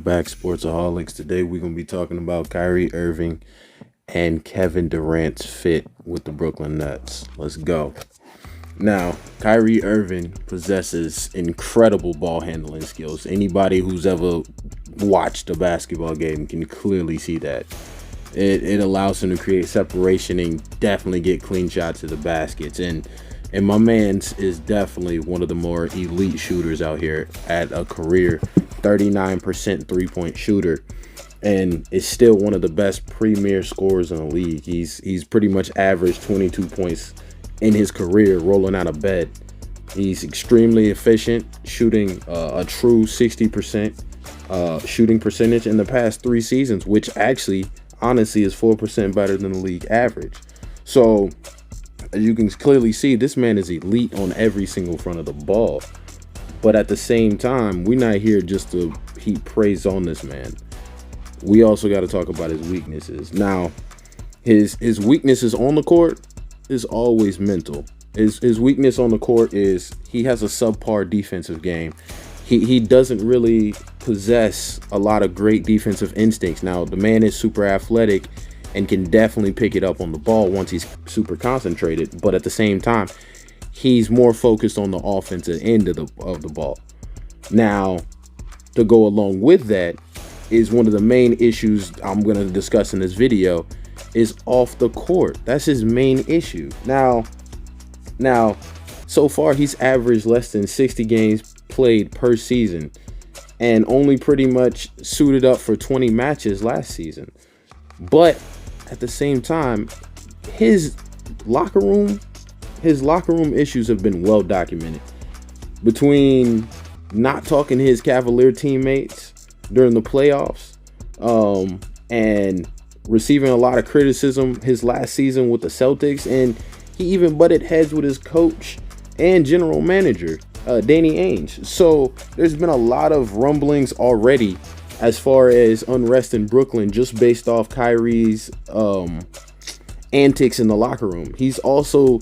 back, Sportsaholics. Today we're going to be talking about Kyrie Irving and Kevin Durant's fit with the Brooklyn Nets. Let's go. Now, Kyrie Irving possesses incredible ball handling skills. Anybody who's ever watched a basketball game can clearly see that. It allows him to create separation and definitely get clean shots to the baskets. And my man's is definitely one of the more elite shooters out here at a career 39% three-point shooter, and is still one of the best premier scorers in the league. He's pretty much averaged 22 points in his career rolling out of bed. He's extremely efficient, shooting a true 60% shooting percentage in the past 3 seasons, which actually, honestly, is 4% better than the league average. So, as you can clearly see, this man is elite on every single front of the ball. But at the same time, we're not here just to heap praise on this man. We also got to talk about his weaknesses. Now, his weaknesses on the court is always mental. His weakness on the court is he has a subpar defensive game. He doesn't really possess a lot of great defensive instincts. Now, the man is super athletic and can definitely pick it up on the ball once he's super concentrated. But at the same time, he's more focused on the offensive end of the ball. Now, to go along with that is one of the main issues I'm going to discuss in this video is off the court. That's his main issue. Now, so far he's averaged less than 60 games played per season and only pretty much suited up for 20 matches last season. But at the same time, his locker room issues have been well documented. Between not talking to his Cavalier teammates during the playoffs, and receiving a lot of criticism his last season with the Celtics, and he even butted heads with his coach and general manager, Danny Ainge. So there's been a lot of rumblings already as far as unrest in Brooklyn just based off Kyrie's antics in the locker room. He's also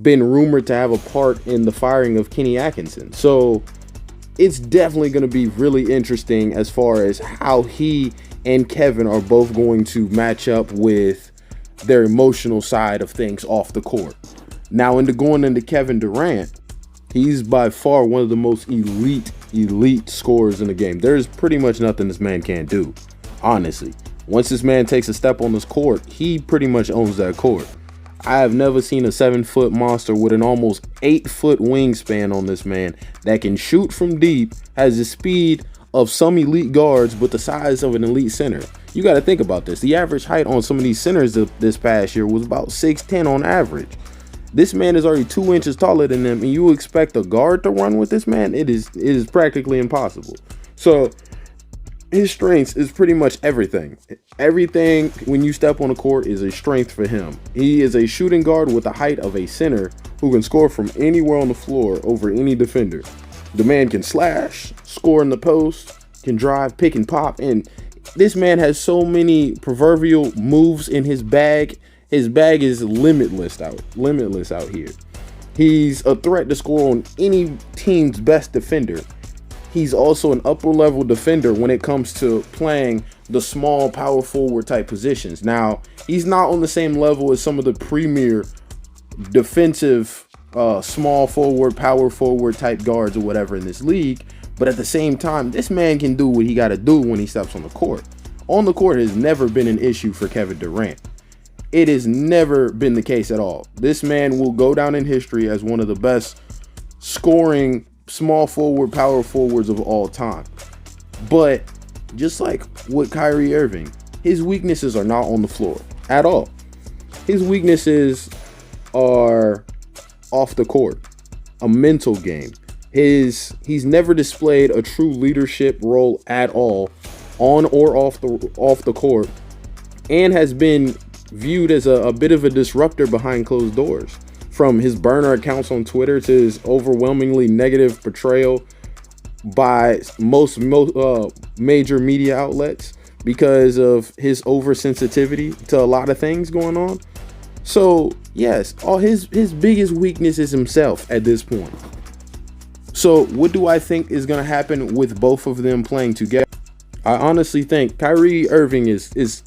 been rumored to have a part in the firing of Kenny Atkinson. So it's definitely going to be really interesting as far as how he and Kevin are both going to match up with their emotional side of things off the court. Now, going into Kevin Durant, he's by far one of the most elite scorers in the game. There's pretty much nothing this man can't do, honestly. Once this man takes a step on this court, he pretty much owns that court. I have never seen a 7-foot monster with an almost 8-foot wingspan on this man that can shoot from deep, has the speed of some elite guards, but the size of an elite center. You got to think about this. The average height on some of these centers this past year was about 6'10" on average. This man is already 2 inches taller than them, and you expect a guard to run with this man? It is practically impossible. So his strengths is pretty much everything. Everything when you step on the court is a strength for him. He is a shooting guard with the height of a center who can score from anywhere on the floor over any defender. The man can slash, score in the post, can drive, pick and pop, and this man has so many proverbial moves in his bag. His bag is limitless out here. He's a threat to score on any team's best defender. He's also an upper level defender when it comes to playing the small power forward type positions. Now, he's not on the same level as some of the premier defensive small forward, power forward type guards or whatever in this league. But at the same time, this man can do what he got to do when he steps on the court. On the court has never been an issue for Kevin Durant. It has never been the case at all. This man will go down in history as one of the best scoring small forward, power forwards of all time. But just like with Kyrie Irving, his weaknesses are not on the floor at all. His weaknesses are off the court, a mental game. He's never displayed a true leadership role at all, on or off the court, and has been viewed as a bit of a disruptor behind closed doors. From his burner accounts on Twitter to his overwhelmingly negative portrayal by most major media outlets because of his oversensitivity to a lot of things going on. So yes, all his biggest weakness is himself at this point. So what do I think is going to happen with both of them playing together? I honestly think Kyrie Irving is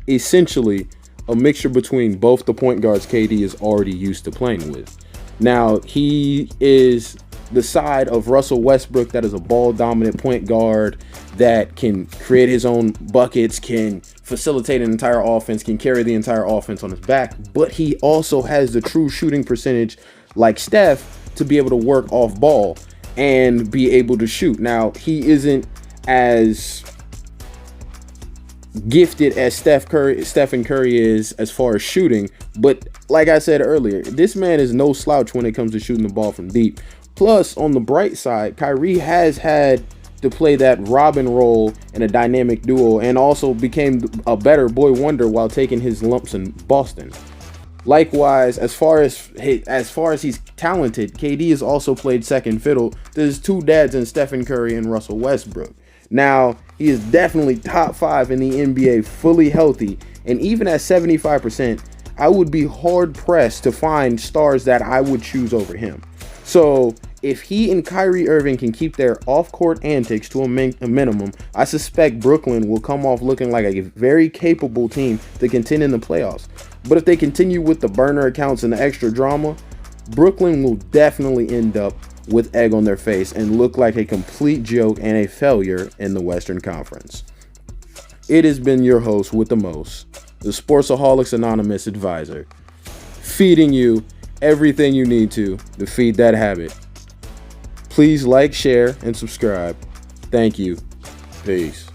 essentially a mixture between both the point guards KD is already used to playing with. Now, he is the side of Russell Westbrook that is a ball dominant point guard that can create his own buckets, can facilitate an entire offense, can carry the entire offense on his back, but he also has the true shooting percentage like Steph to be able to work off ball and be able to shoot. Now, he isn't as gifted as Stephen Curry is as far as shooting, but like I said earlier, this man is no slouch when it comes to shooting the ball from deep. Plus, on the bright side, Kyrie has had to play that Robin role in a dynamic duo and also became a better boy wonder while taking his lumps in Boston. Likewise, as far as he's talented, KD has also played second fiddle to his two dads in Stephen Curry and Russell Westbrook. Now, he is definitely top 5 in the NBA fully healthy, and even at 75%, I would be hard pressed to find stars that I would choose over him. So, if he and Kyrie Irving can keep their off-court antics to a minimum, I suspect Brooklyn will come off looking like a very capable team to contend in the playoffs. But if they continue with the burner accounts and the extra drama, Brooklyn will definitely end up with egg on their face and look like a complete joke and a failure in the Western Conference. It has been your host with the most, the Sportsaholics Anonymous advisor, feeding you everything you need to feed that habit. Please like, share, and subscribe. Thank you. Peace.